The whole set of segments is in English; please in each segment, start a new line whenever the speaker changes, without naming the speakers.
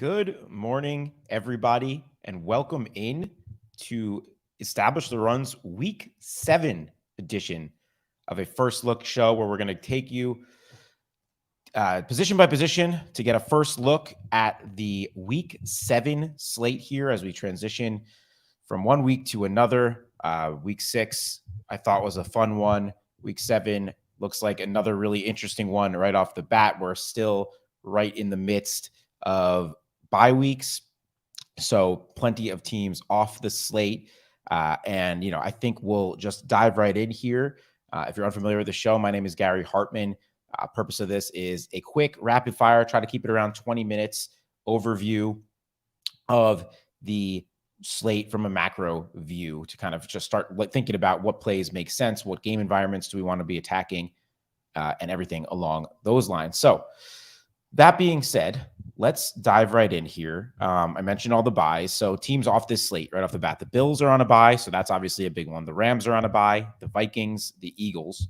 Good morning, everybody, and welcome in to Establish the Run's Week 7 edition of a first look show where we're going to take you position by position to get a first look at the Week 7 slate here as we transition from one week to another. Week 6, I thought was a fun one. Week 7 looks like another really interesting one right off the bat. We're still right in the midst of bye weeks, so plenty of teams off the slate. And I think we'll just dive right in here. If you're unfamiliar with the show, my name is Gary Hartman. Purpose of this is a quick rapid fire, try to keep it around 20 minutes overview of the slate from a macro view to kind of just start thinking about what plays make sense, what game environments do we want to be attacking, and everything along those lines. So that being said, let's dive right in here. I mentioned all the buys. So teams off this slate right off the bat. The Bills are on a bye, so that's obviously a big one. The Rams are on a bye. The Vikings, the Eagles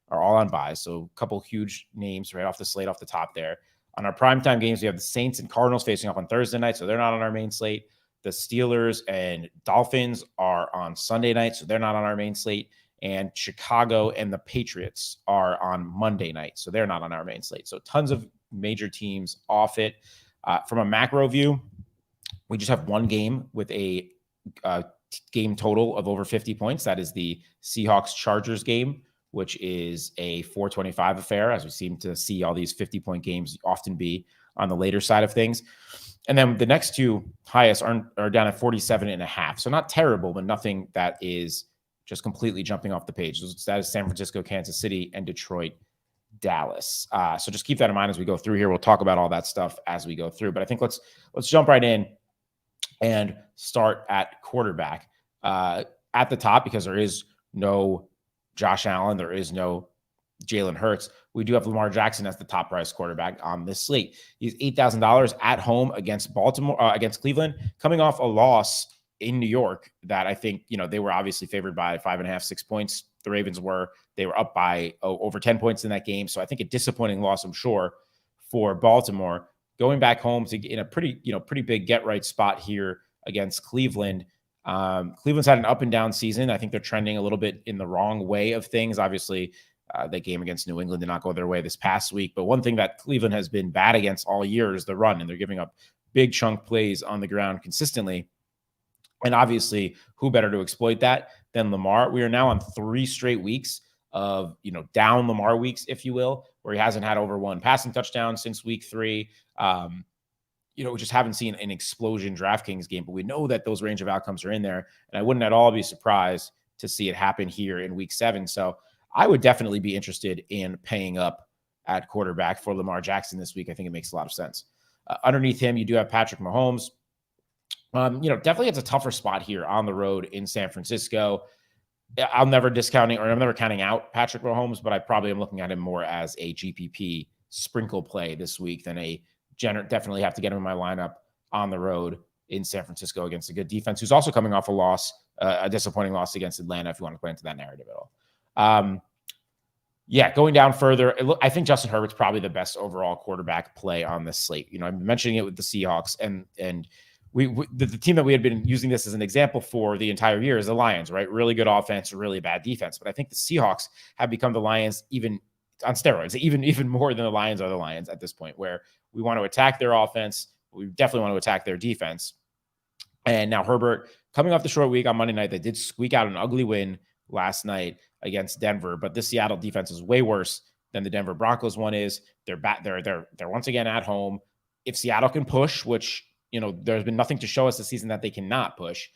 are all on buys. So a couple huge names right off the slate off the top there. On our primetime games, we have the Saints and Cardinals facing off on Thursday night, so they're not on our main slate. The Steelers and Dolphins are on Sunday night, so they're not on our main slate. And Chicago and the Patriots are on Monday night, so they're not on our main slate. So tons of major teams off it. From a macro view, we just have one game with a game total of over 50 points. That is the Seahawks-Chargers game, which is a 425 affair, as we seem to see all these 50-point games often be on the later side of things. And then the next two highest are down at 47.5. So not terrible, but nothing that is just completely jumping off the page. That is San Francisco, Kansas City, and Detroit, Dallas. So just keep that in mind as we go through here. We'll talk about all that stuff as we go through. But I think let's jump right in and start at quarterback. At the top, because there is no Josh Allen, there is no Jalen Hurts, we do have Lamar Jackson as the top price quarterback on this slate. He's $8,000 at home against against Cleveland, coming off a loss in New York that I think, they were obviously favored by 5.5, 6 points. The Ravens were. They were up by over 10 points in that game. So I think a disappointing loss, I'm sure, for Baltimore. Going back home in a pretty big get-right spot here against Cleveland. Cleveland's had an up and down season. I think they're trending a little bit in the wrong way of things. Obviously, that game against New England did not go their way this past week. But one thing that Cleveland has been bad against all year is the run, and they're giving up big chunk plays on the ground consistently. And obviously, who better to exploit that than Lamar? We are now on 3 straight weeks of, down Lamar weeks, if you will, where he hasn't had over 1 passing touchdown since week 3. We just haven't seen an explosion DraftKings game, but we know that those range of outcomes are in there. And I wouldn't at all be surprised to see it happen here in week 7. So I would definitely be interested in paying up at quarterback for Lamar Jackson this week. I think it makes a lot of sense. Underneath him, you do have Patrick Mahomes. Definitely it's a tougher spot here on the road in San Francisco. I'm never counting out Patrick Mahomes, but I probably am looking at him more as a GPP sprinkle play this week than definitely have to get him in my lineup on the road in San Francisco against a good defense, who's also coming off a disappointing loss against Atlanta, if you want to play into that narrative at all. Going down further, I think Justin Herbert's probably the best overall quarterback play on this slate. I'm mentioning it with the Seahawks, and the team that we had been using this as an example for the entire year is the Lions, right? Really good offense, really bad defense. But I think the Seahawks have become the Lions even on steroids, even more than the Lions are the Lions at this point, where we want to attack their offense. We definitely want to attack their defense. And now Herbert, coming off the short week on Monday night, they did squeak out an ugly win last night against Denver, but this Seattle defense is way worse than the Denver Broncos one is. They're once again at home. If Seattle can push, which there's been nothing to show us this season that they cannot push,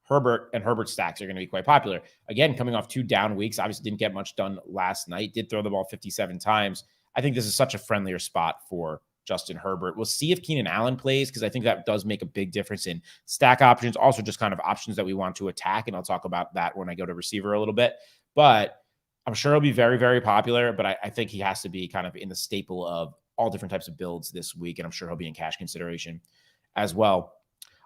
Herbert and Herbert stacks are going to be quite popular. Again, coming off 2 down weeks, obviously didn't get much done last night, did throw the ball 57 times. I think this is such a friendlier spot for Justin Herbert. We'll see if Keenan Allen plays, because I think that does make a big difference in stack options, also just kind of options that we want to attack. And I'll talk about that when I go to receiver a little bit. But I'm sure he'll be very, very popular, but I think he has to be kind of in the staple of all different types of builds this week. And I'm sure he'll be in cash consideration as well.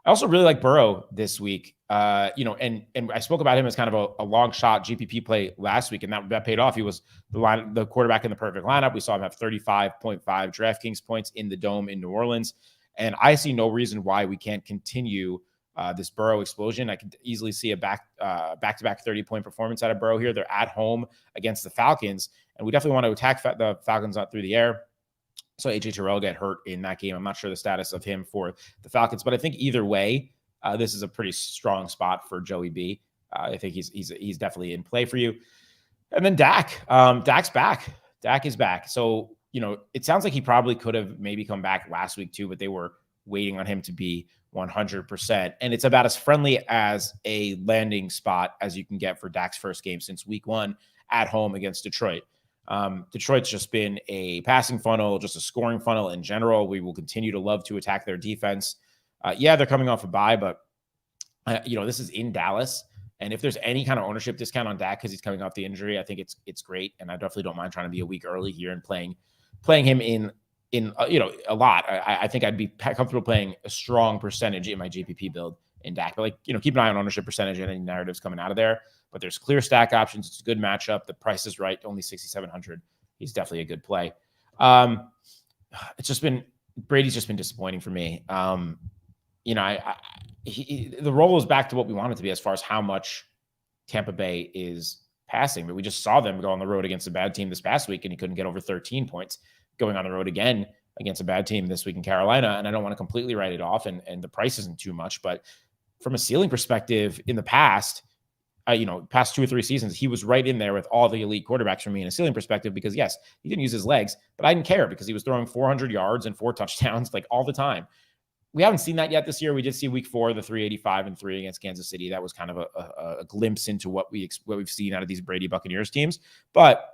I also really like Burrow this week. And I spoke about him as kind of a long shot GPP play last week, and that paid off. He was the quarterback in the perfect lineup. We saw him have 35.5 DraftKings points in the Dome in New Orleans. And I see no reason why we can't continue this Burrow explosion. I could easily see a back-to-back 30-point performance out of Burrow here. They're at home against the Falcons, and we definitely want to attack the Falcons out through the air. So AJ Terrell got hurt in that game. I'm not sure the status of him for the Falcons, but I think either way, this is a pretty strong spot for Joey B. I think he's definitely in play for you. And then Dak. Dak's back. Dak is back. So, it sounds like he probably could have maybe come back last week too, but they were waiting on him to be 100%. And it's about as friendly as a landing spot as you can get for Dak's first game since week 1 at home against Detroit. Detroit's just been a passing funnel, just a scoring funnel in general. We will continue to love to attack their defense. They're coming off a bye, but this is in Dallas. And if there's any kind of ownership discount on Dak because he's coming off the injury, I think it's great. And I definitely don't mind trying to be a week early here and playing him in a lot. I think I'd be comfortable playing a strong percentage in my GPP build in Dak. But keep an eye on ownership percentage and any narratives coming out of there. But there's clear stack options. It's a good matchup. The price is right. Only 6,700. He's definitely a good play. Brady's just been disappointing for me. The role is back to what we want it to be as far as how much Tampa Bay is passing. But we just saw them go on the road against a bad team this past week, and he couldn't get over 13 points. Going on the road again against a bad team this week in Carolina, and I don't want to completely write it off, and the price isn't too much. But from a ceiling perspective, in the past, past 2 or 3 seasons, he was right in there with all the elite quarterbacks for me in a ceiling perspective because, yes, he didn't use his legs, but I didn't care because he was throwing 400 yards and 4 touchdowns all the time. We haven't seen that yet this year. We did see week 4, the 385-3 against Kansas City. That was kind of a glimpse into what we've seen out of these Brady Buccaneers teams. But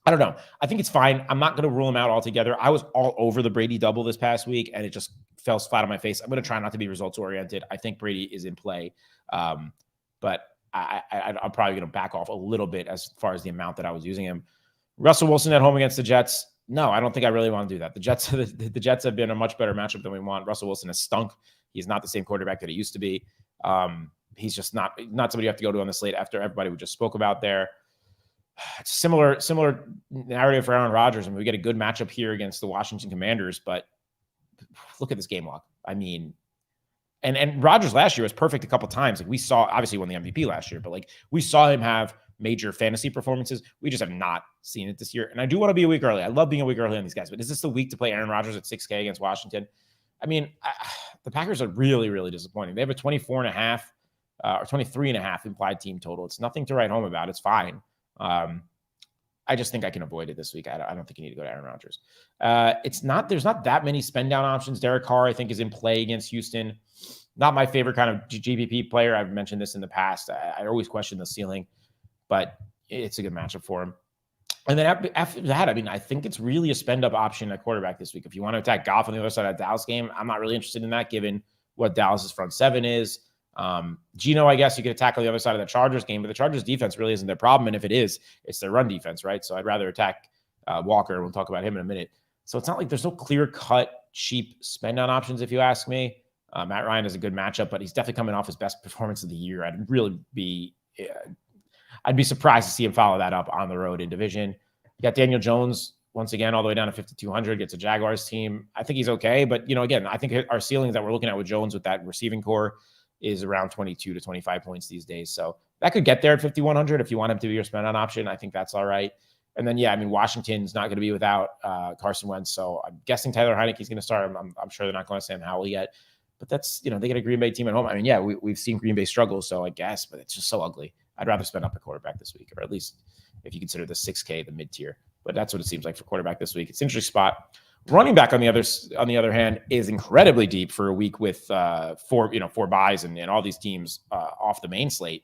I don't know. I think it's fine. I'm not going to rule him out altogether. I was all over the Brady double this past week, and it just fell flat on my face. I'm going to try not to be results-oriented. I think Brady is in play. But I'm probably going to back off a little bit as far as the amount that I was using him. Russell Wilson at home against the Jets. No, I don't think I really want to do that. The Jets have been a much better matchup than we want. Russell Wilson has stunk. He's not the same quarterback that he used to be. He's just not somebody you have to go to on the slate after everybody we just spoke about there. It's similar narrative for Aaron Rodgers. I mean, we get a good matchup here against the Washington Commanders, but look at this game log. I mean, and Rodgers last year was perfect a couple times. We saw, obviously, he won the MVP last year, but we saw him have major fantasy performances. We just have not seen it this year. And I do want to be a week early. I love being a week early on these guys, but is this the week to play Aaron Rodgers at 6K against Washington? I mean, the Packers are really, really disappointing. They have a 24.5 or 23.5 implied team total. It's nothing to write home about. It's fine. I just think I can avoid it this week. I don't think you need to go to Aaron Rodgers. There's not that many spend down options. Derek Carr, I think, is in play against Houston. Not my favorite kind of GPP player. I've mentioned this in the past. I always question the ceiling, but it's a good matchup for him. And then after that, I mean, I think it's really a spend up option at quarterback this week. If you want to attack Goff on the other side of that Dallas game, I'm not really interested in that given what Dallas's front seven is. Gino, I guess you could attack on the other side of the Chargers game, but the Chargers defense really isn't their problem. And if it is, it's their run defense, right? So I'd rather attack Walker. We'll talk about him in a minute. So it's not like there's no clear cut, cheap spend on options, if you ask me. Matt Ryan is a good matchup, but he's definitely coming off his best performance of the year. I'd be surprised to see him follow that up on the road in division. You got Daniel Jones once again, all the way down to 5,200, gets a Jaguars team. I think he's okay. But, again, I think our ceilings that we're looking at with Jones with that receiving core is around 22 to 25 points these days. So that could get there at 5,100 if you want him to be your spend on option. I think that's all right. And then, Washington's not going to be without Carson Wentz. So I'm guessing Tyler Heineke's going to start. I'm sure they're not going to Sam Howell yet. But that's, they get a Green Bay team at home. I mean, we've seen Green Bay struggle, so I guess, but it's just so ugly. I'd rather spend up a quarterback this week, or at least if you consider the 6K, the mid-tier. But that's what it seems like for quarterback this week. It's an interesting spot. Running back on the other hand is incredibly deep for a week with four buys and all these teams off the main slate.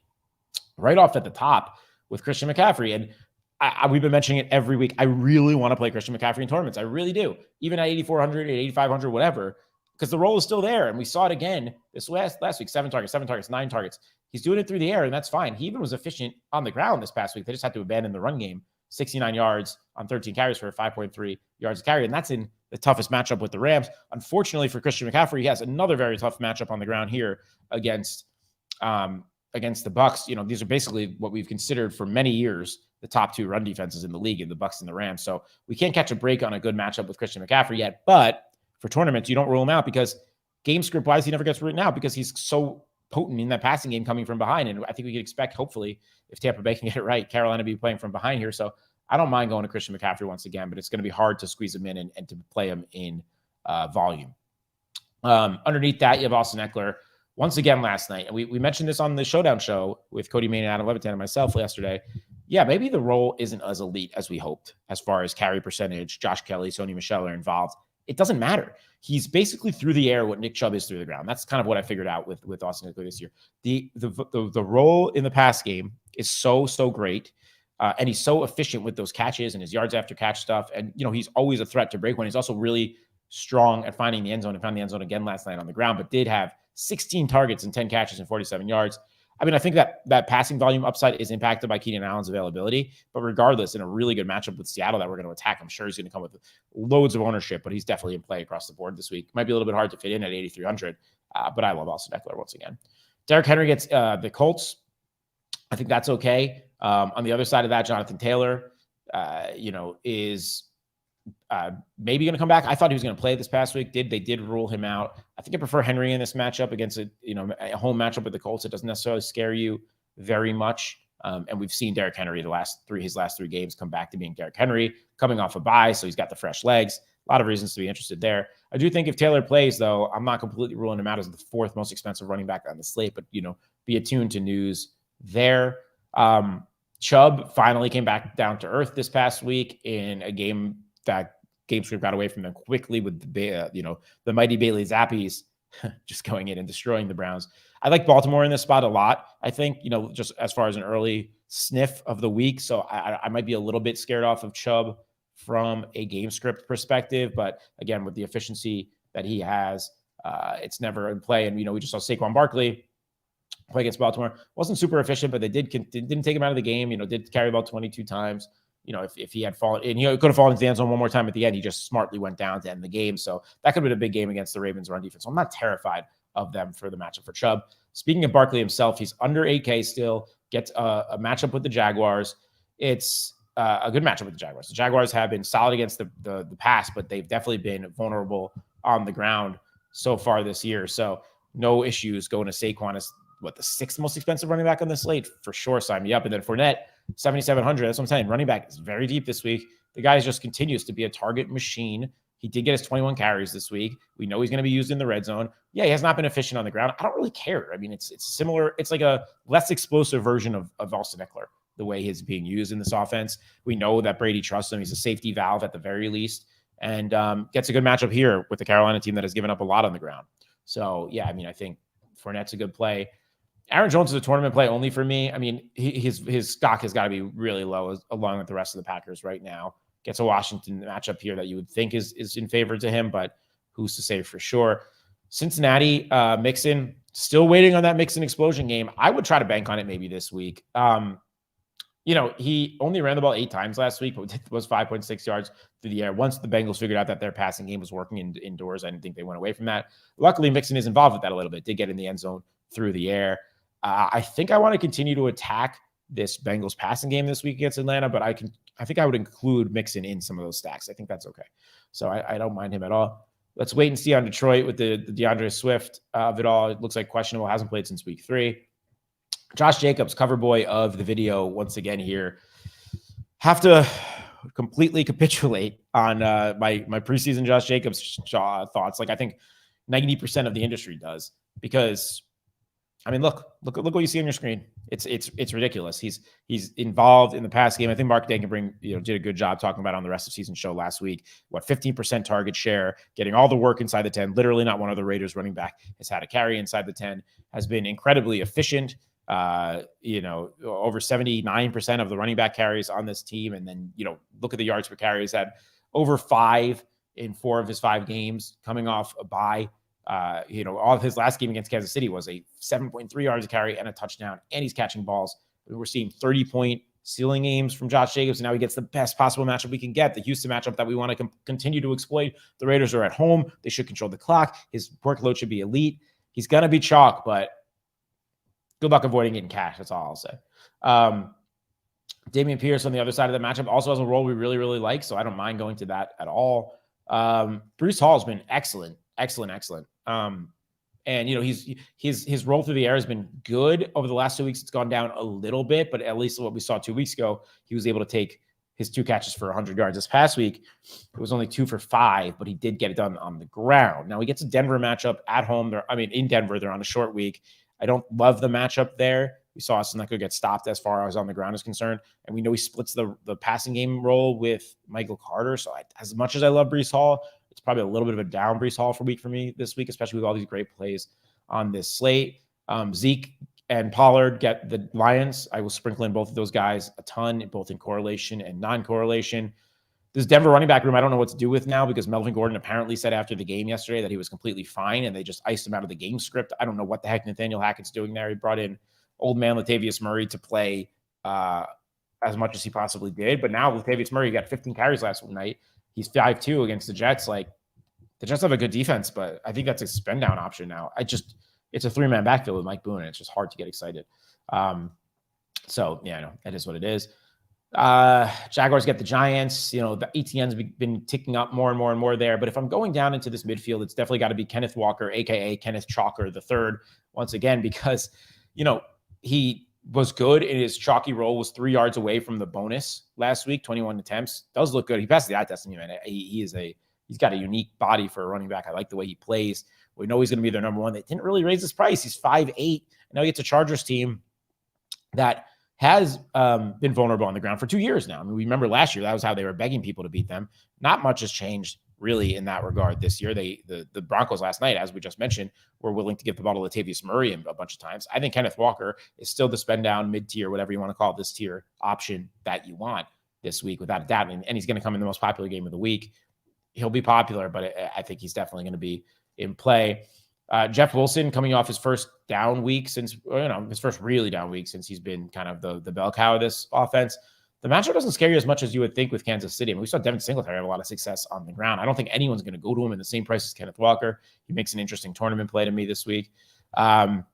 Right off at the top with Christian McCaffrey. And we've been mentioning it every week. I really want to play Christian McCaffrey in tournaments. I really do. Even at 8,400, 8,500, whatever, because the role is still there. And we saw it again this last week, 7 targets, 9 targets. He's doing it through the air, and that's fine. He even was efficient on the ground this past week. They just had to abandon the run game. 69 yards on 13 carries for 5.3 yards a carry, and that's in the toughest matchup with the Rams. Unfortunately for Christian McCaffrey, he has another very tough matchup on the ground here against the Bucks. These are basically what we've considered for many years the top 2 run defenses in the league, in the Bucks and the Rams. So we can't catch a break on a good matchup with Christian McCaffrey yet, but for tournaments, you don't rule him out because game script wise, he never gets written out because he's so potent in that passing game coming from behind. And I think we could expect, hopefully, if Tampa Bay can get it right, Carolina be playing from behind here. So I don't mind going to Christian McCaffrey once again, but it's going to be hard to squeeze him in and to play him in volume. Underneath that, you have Austin Eckler once again last night. And we mentioned this on the Showdown show with Cody Main and Adam Levitan and myself yesterday. Yeah, maybe the role isn't as elite as we hoped as far as carry percentage. Josh Kelly, Sony Michel are involved. It doesn't matter. He's basically through the air what Nick Chubb is through the ground. That's kind of what I figured out with Austin Eckler this year. The role in the pass game is so great. And he's so efficient with those catches and his yards after catch stuff. And, he's always a threat to break one. He's also really strong at finding the end zone and found the end zone again last night on the ground, but did have 16 targets and 10 catches and 47 yards. I mean, I think that passing volume upside is impacted by Keenan Allen's availability, but regardless, in a really good matchup with Seattle that we're going to attack, I'm sure he's going to come with loads of ownership, but he's definitely in play across the board this week. Might be a little bit hard to fit in at 8,300, but I love Austin Eckler once again. Derrick Henry gets the Colts. I think that's okay. On the other side of that, Jonathan Taylor, is maybe going to come back. I thought he was going to play this past week. They did rule him out. I think I prefer Henry in this matchup against a home matchup with the Colts. It doesn't necessarily scare you very much. And we've seen Derrick Henry his last three games come back to being Derrick Henry, coming off a bye, so he's got the fresh legs. A lot of reasons to be interested there. I do think if Taylor plays, though, I'm not completely ruling him out as the fourth most expensive running back on the slate, but be attuned to news there. Chubb finally came back down to earth this past week in a game that game script got away from them quickly with the mighty Bailey Zappies just going in and destroying the Browns. I like Baltimore in this spot a lot. I think, just as far as an early sniff of the week. So I might be a little bit scared off of Chubb from a game script perspective, but again, with the efficiency that he has, it's never in play. And, we just saw Saquon Barkley play against Baltimore. Wasn't super efficient, but they didn't take him out of the game, did carry about 22 times. If he had fallen, and he could have fallen into the end zone one more time at the end, he just smartly went down to end the game. So that could have been a big game against the Ravens run defense. So I'm not terrified of them for the matchup for Chubb. Speaking of Barkley himself, he's under 8K still, gets a matchup with the Jaguars. It's a good matchup with the Jaguars. The Jaguars have been solid against the pass, but they've definitely been vulnerable on the ground so far this year. So no issues going to Saquon as the sixth most expensive running back on the slate. For sure, sign me up. And then Fournette, 7,700. That's what I'm saying. Running back is very deep this week. The guy just continues to be a target machine. He did get his 21 carries this week. We know he's going to be used in the red zone. Yeah, he has not been efficient on the ground. I don't really care. I mean, it's similar. It's like a less explosive version of Austin Eckler, the way he's being used in this offense. We know that Brady trusts him. He's a safety valve at the very least, and gets a good matchup here with the Carolina team that has given up a lot on the ground. So, yeah, I mean, I think Fournette's a good play. Aaron Jones is a tournament play only for me. I mean, his stock has got to be really low along with the rest of the Packers right now. Gets a Washington matchup here that you would think is in favor to him, but who's to say for sure? Cincinnati, Mixon, still waiting on that Mixon explosion game. I would try to bank on it maybe this week. He only ran the ball 8 times last week, but was 5.6 yards through the air. Once the Bengals figured out that their passing game was working indoors, I didn't think they went away from that. Luckily, Mixon is involved with that a little bit. Did get in the end zone through the air. I think I want to continue to attack this Bengals passing game this week against Atlanta, but I think I would include Mixon in some of those stacks. I think that's okay. So I don't mind him at all. Let's wait and see on Detroit with the DeAndre Swift of it all. It looks like questionable, hasn't played since week 3. Josh Jacobs, cover boy of the video once again here. Have to completely capitulate on my preseason Josh Jacobs thoughts. Like I think 90% of the industry does, because I mean, look what you see on your screen. It's ridiculous. He's involved in the pass game. I think Mark Dankenbring, did a good job talking about it on the rest of season show last week. 15% target share, getting all the work inside the 10. Literally not one of the Raiders running back has had a carry inside the 10. Has been incredibly efficient. Over 79% of the running back carries on this team. And then, look at the yards per carry. He's had over 5 in 4 of his 5 games coming off a bye. All of his last game against Kansas City was a 7.3 yards a carry and a touchdown, and he's catching balls. We're seeing 30-point ceiling games from Josh Jacobs, and now he gets the best possible matchup we can get, the Houston matchup that we want to continue to exploit. The Raiders are at home. They should control the clock. His workload should be elite. He's going to be chalk, but good luck avoiding getting cash. That's all I'll say. Damian Pierce on the other side of the matchup also has a role we really, really like, so I don't mind going to that at all. Breece Hall has been excellent. And his roll through the air has been good over the last 2 weeks. It's gone down a little bit, but at least what we saw 2 weeks ago, he was able to take his 2 catches for 100 yards. This past week, it was only 2 for 5, but he did get it done on the ground. Now he gets a Denver matchup at home. In Denver, they're on a short week. I don't love the matchup there. We saw Snecko get stopped as far as on the ground is concerned. And we know he splits the passing game role with Michael Carter. So as much as I love Breece Hall, it's probably a little bit of a down Breece Hall for me this week, especially with all these great plays on this slate. Zeke and Pollard get the Lions. I will sprinkle in both of those guys a ton, both in correlation and non-correlation. This Denver running back room, I don't know what to do with now because Melvin Gordon apparently said after the game yesterday that he was completely fine and they just iced him out of the game script. I don't know what the heck Nathaniel Hackett's doing there. He brought in old man Latavius Murray to play as much as he possibly did. But now Latavius Murray got 15 carries last night. He's 5-2 against the Jets. Like, the Jets have a good defense, but I think that's a spend down option now. It's a 3-man backfield with Mike Boone, and it's just hard to get excited. So yeah, no, that is what it is. Jaguars get the Giants. The ETN's been ticking up more and more and more there. But if I'm going down into this midfield, it's definitely got to be Kenneth Walker, aka Kenneth Chalker III, once again, because he was good in his chalky role, was 3 yards away from the bonus last week, 21 attempts. Does look good. He passed the eye test, man. He's got a unique body for a running back. I like the way he plays. We know he's going to be their number one. They didn't really raise his price. He's 5'8". Now he gets a Chargers team that has been vulnerable on the ground for 2 years now. I mean, we remember last year, that was how they were begging people to beat them. Not much has changed really in that regard this year. The Broncos last night, as we just mentioned, were willing to give the ball to Latavius Murray a bunch of times. I think Kenneth Walker is still the spend down, mid-tier, whatever you want to call it, this tier option that you want this week without a doubt. And he's going to come in the most popular game of the week. He'll be popular, but I think he's definitely going to be in play. Jeff Wilson coming off his first down week his first really down week since he's been kind of the bell cow of this offense. The matchup doesn't scare you as much as you would think with Kansas City. I mean, we saw Devin Singletary have a lot of success on the ground. I don't think anyone's going to go to him in the same price as Kenneth Walker. He makes an interesting tournament play to me this week. Brian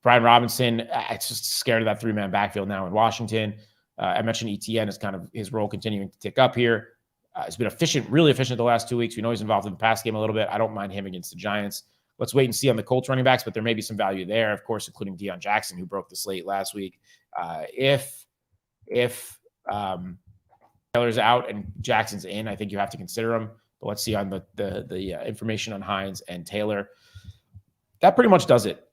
Robinson, it's just scared of that 3-man backfield now in Washington. I mentioned ETN is kind of his role continuing to tick up here. He's been really efficient the last 2 weeks. We know he's involved in the pass game a little bit. I don't mind him against the Giants. Let's wait and see on the Colts running backs, but there may be some value there, of course, including Deion Jackson, who broke the slate last week. If Taylor's out and Jackson's in, I think you have to consider him. But let's see on the information on Hines and Taylor. That pretty much does it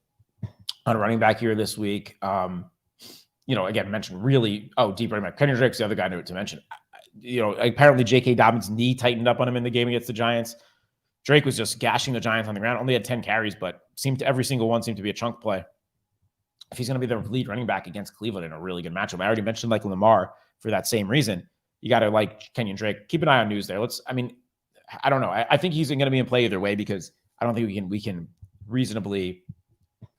on running back here this week. Again, mentioned really, deep running back. Kenyon Drake's the other guy to mention. Apparently J.K. Dobbins' knee tightened up on him in the game against the Giants. Drake was just gashing the Giants on the ground. Only had 10 carries, but every single one seemed to be a chunk play. If he's going to be the lead running back against Cleveland in a really good matchup, I already mentioned like Lamar for that same reason. You got to like Kenyon Drake. Keep an eye on news there. I don't know. I think he's going to be in play either way because I don't think we can reasonably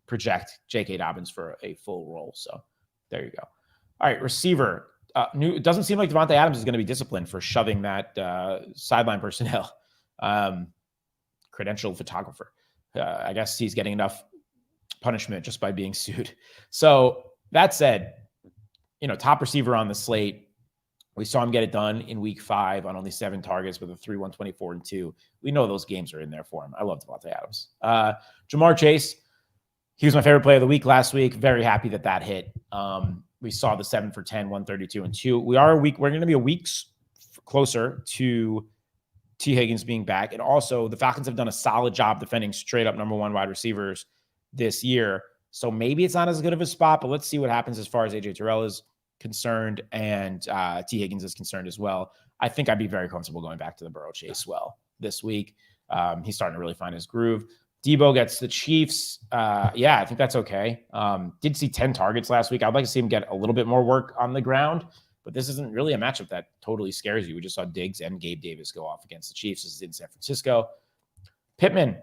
project J.K. Dobbins for a full role. So there you go. All right, receiver. It doesn't seem like Devontae Adams is going to be disciplined for shoving that sideline personnel. Credentialed photographer. I guess he's getting enough punishment just by being sued. So that said, top receiver on the slate. We saw him get it done in week 5 on only 7 targets with a 3, 124, and 2. We know those games are in there for him. I love Devontae Adams. Jamar Chase, he was my favorite play of the week last week. Very happy that hit. We saw the 7 for 10, 132, and 2. We're going to be a week closer to T. Higgins being back. And also the Falcons have done a solid job defending straight up number 1 wide receivers this year. So maybe it's not as good of a spot, but let's see what happens as far as AJ Terrell is concerned and T. Higgins is concerned as well. I think I'd be very comfortable going back to the Burrow Chase this week. He's starting to really find his groove. Debo gets the Chiefs. I think that's okay. Did see 10 targets last week. I'd like to see him get a little bit more work on the ground, but this isn't really a matchup that totally scares you. We just saw Diggs and Gabe Davis go off against the Chiefs. This is in San Francisco. Pittman.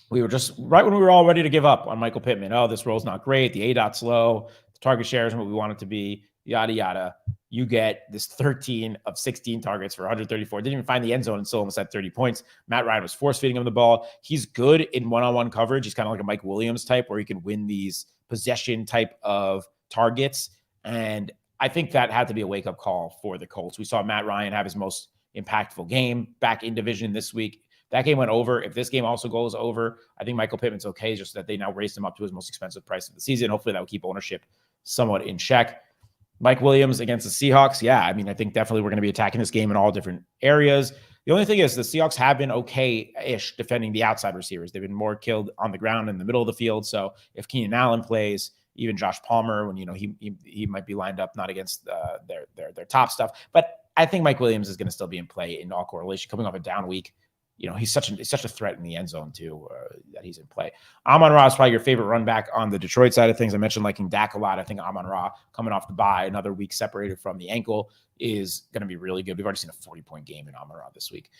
We were just right when we were all ready to give up on Michael Pittman. Oh, this role's not great. The ADOT's low. The target share isn't what we want it to be. Yada, yada. You get this 13 of 16 targets for 134. Didn't even find the end zone and still almost had 30 points. Matt Ryan was force-feeding him the ball. He's good in one-on-one coverage. He's kind of like a Mike Williams type where he can win these possession type of targets. And I think that had to be a wake-up call for the Colts. We saw Matt Ryan have his most impactful game back in division this week. That game went over. If this game also goes over, I think Michael Pittman's okay, just that they now raised him up to his most expensive price of the season. Hopefully that will keep ownership somewhat in check. Mike Williams against the Seahawks. Yeah, I mean, I think definitely we're going to be attacking this game in all different areas. The only thing is the Seahawks have been okay-ish defending the outside receivers. They've been more killed on the ground in the middle of the field. So if Keenan Allen plays, even Josh Palmer, when he might be lined up not against their top stuff. But I think Mike Williams is going to still be in play in all correlation coming off a down week. He's such a threat in the end zone too, that he's in play. Amon-Ra is probably your favorite run back on the Detroit side of things. I mentioned liking Dak a lot. I think Amon-Ra coming off the bye, another week separated from the ankle, is going to be really good. We've already seen a 40-point game in Amon-Ra this week.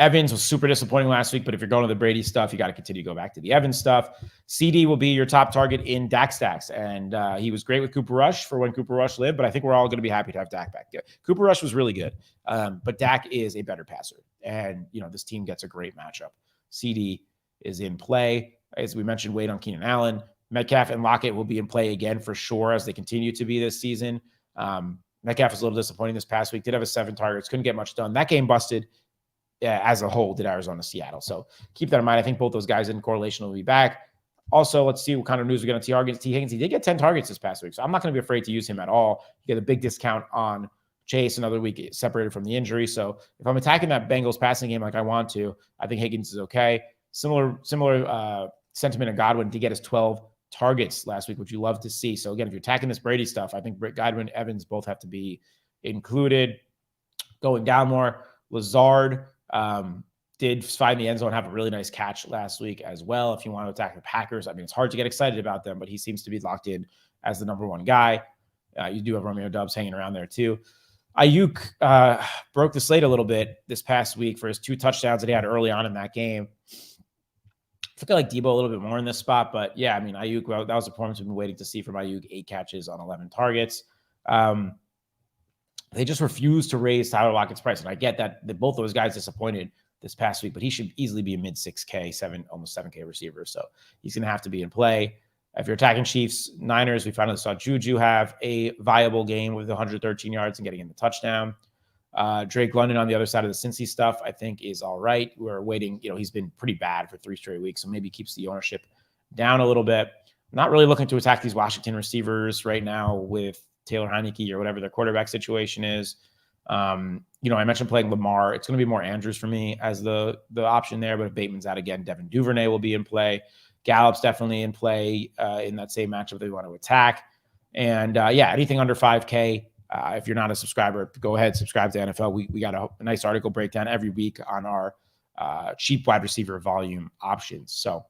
Evans was super disappointing last week, but if you're going to the Brady stuff, you got to continue to go back to the Evans stuff. CD will be your top target in Dak stacks, and he was great with Cooper Rush for when Cooper Rush lived, but I think we're all going to be happy to have Dak back. Yeah, Cooper Rush was really good, but Dak is a better passer, and this team gets a great matchup. CD is in play. As we mentioned, wait on Keenan Allen. Metcalf and Lockett will be in play again for sure as they continue to be this season. Metcalf was a little disappointing this past week. Did have a 7 targets, couldn't get much done. That game busted. As a whole, did Arizona, Seattle. So keep that in mind. I think both those guys in correlation will be back. Also, let's see what kind of news we get on T. Higgins. He did get 10 targets this past week, so I'm not going to be afraid to use him at all. You get a big discount on Chase another week separated from the injury. So if I'm attacking that Bengals passing game like I want to, I think Higgins is okay. Similar sentiment of Godwin to get his 12 targets last week, which you love to see. So again, if you're attacking this Brady stuff, I think Godwin, Evans both have to be included. Going down more, Lazard did find the end zone, have a really nice catch last week as well. If you want to attack the Packers, I mean, it's hard to get excited about them, but he seems to be locked in as the number one guy. You do have Romeo Doubs hanging around there too. Ayuk broke the slate a little bit this past week for his 2 touchdowns that he had early on in that game. I think I like Debo a little bit more in this spot, but yeah, I mean, Ayuk, well, that was a performance we've been waiting to see from Ayuk. 8 catches on 11 targets. They just refuse to raise Tyler Lockett's price. And I get that both those guys disappointed this past week, but he should easily be a mid 6K, almost 7K receiver. So he's going to have to be in play. If you're attacking Chiefs, Niners, we finally saw Juju have a viable game with 113 yards and getting in the touchdown. Drake London on the other side of the Cincy stuff, I think is all right. We're waiting. He's been pretty bad for 3 straight weeks, so maybe keeps the ownership down a little bit. Not really looking to attack these Washington receivers right now with Taylor Heineke or whatever their quarterback situation is. I mentioned playing Lamar. It's going to be more Andrews for me as the option there, but if Bateman's out again, Devin Duvernay will be in play. Gallup's definitely in play in that same matchup they want to attack. And anything under 5K, if you're not a subscriber, go ahead, subscribe to NFL. We got a nice article breakdown every week on our cheap wide receiver volume options. So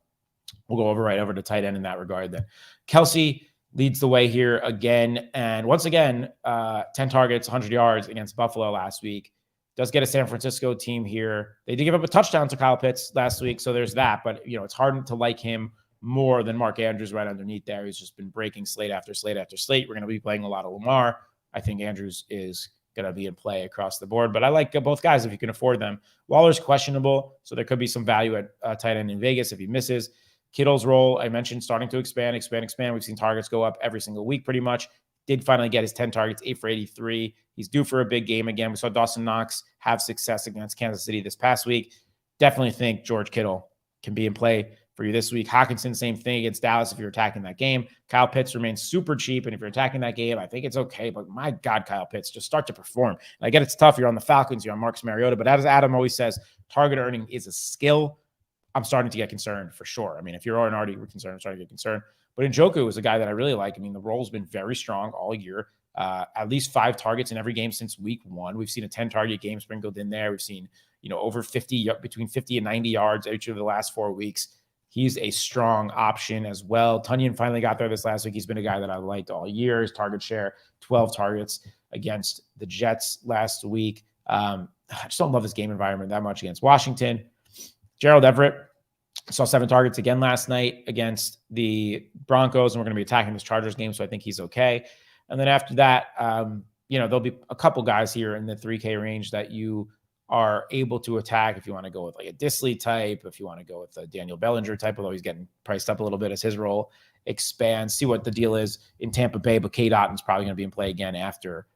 we'll go right over to tight end in that regard then. Kelsey leads the way here again. And once again, 10 targets, 100 yards against Buffalo last week. Does get a San Francisco team here. They did give up a touchdown to Kyle Pitts last week, so there's that. But, it's hard to like him more than Mark Andrews right underneath there. He's just been breaking slate after slate after slate. We're going to be playing a lot of Lamar. I think Andrews is going to be in play across the board. But I like both guys if you can afford them. Waller's questionable, so there could be some value at tight end in Vegas if he misses. Kittle's role, I mentioned, starting to expand. We've seen targets go up every single week pretty much. Did finally get his 10 targets, 8 for 83. He's due for a big game again. We saw Dawson Knox have success against Kansas City this past week. Definitely think George Kittle can be in play for you this week. Hawkinson, same thing against Dallas if you're attacking that game. Kyle Pitts remains super cheap, and if you're attacking that game, I think it's okay. But my God, Kyle Pitts, just start to perform. And I get it's tough. You're on the Falcons, you're on Marcus Mariota, but as Adam always says, target earning is a skill. I'm starting to get concerned for sure. I mean, if you're already concerned, I'm starting to get concerned. But Njoku is a guy that I really like. I mean, the role's been very strong all year. At least 5 targets in every game since week 1. We've seen a 10-target game sprinkled in there. We've seen, over 50, between 50 and 90 yards each of the last 4 weeks. He's a strong option as well. Tunyon finally got there this last week. He's been a guy that I liked all year. His target share, 12 targets against the Jets last week. I just don't love this game environment that much against Washington. Gerald Everett saw 7 targets again last night against the Broncos, and we're going to be attacking this Chargers game, so I think he's okay. And then after that, there'll be a couple guys here in the 3K range that you are able to attack if you want to go with like a Disley type, if you want to go with a Daniel Bellinger type, although he's getting priced up a little bit as his role expands. See what the deal is in Tampa Bay, but K. Otton's probably going to be in play again after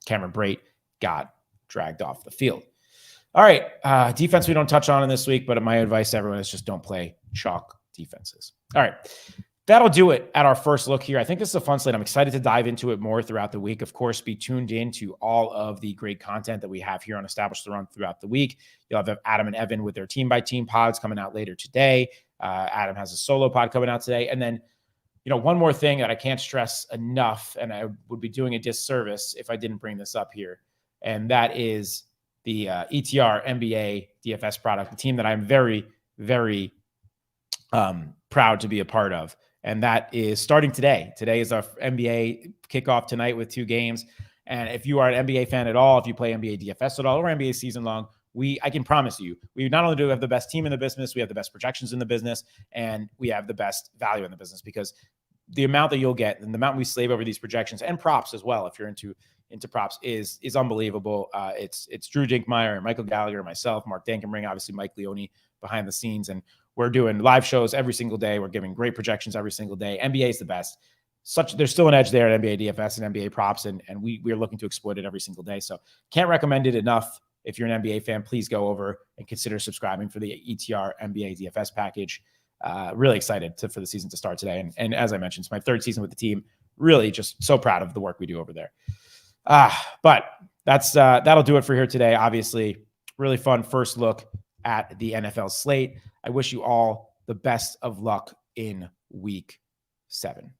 Cameron Brate got dragged off the field. All right. Defense we don't touch on in this week, but my advice to everyone is just don't play chalk defenses. All right. That'll do it at our first look here. I think this is a fun slate. I'm excited to dive into it more throughout the week. Of course, be tuned in to all of the great content that we have here on Establish the Run throughout the week. You'll have Adam and Evan with their team-by-team pods coming out later today. Adam has a solo pod coming out today. And then, one more thing that I can't stress enough, and I would be doing a disservice if I didn't bring this up here, and that is the ETR NBA DFS product, the team that I'm very, very proud to be a part of. And that is starting today. Today is our NBA kickoff tonight with 2 games. And if you are an NBA fan at all, if you play NBA DFS at all, or NBA season long, I can promise you, we not only do have the best team in the business, we have the best projections in the business, and we have the best value in the business, because the amount that you'll get and the amount we slave over these projections and props as well, if you're into props, is unbelievable. It's Drew Dinkmeyer and Michael Gallagher, myself, Mark Dankenbring, obviously Mike Leone behind the scenes, and we're doing live shows every single day. We're giving great projections every single day. NBA is the best. There's still an edge there at NBA DFS and NBA props, and we're looking to exploit it every single day. So can't recommend it enough. If you're an NBA fan, please go over and consider subscribing for the ETR NBA DFS package. Really excited for the season to start today. And as I mentioned, it's my 3rd season with the team. Really just so proud of the work we do over there. But that'll do it for here today. Obviously, really fun first look at the NFL slate. I wish you all the best of luck in week 7.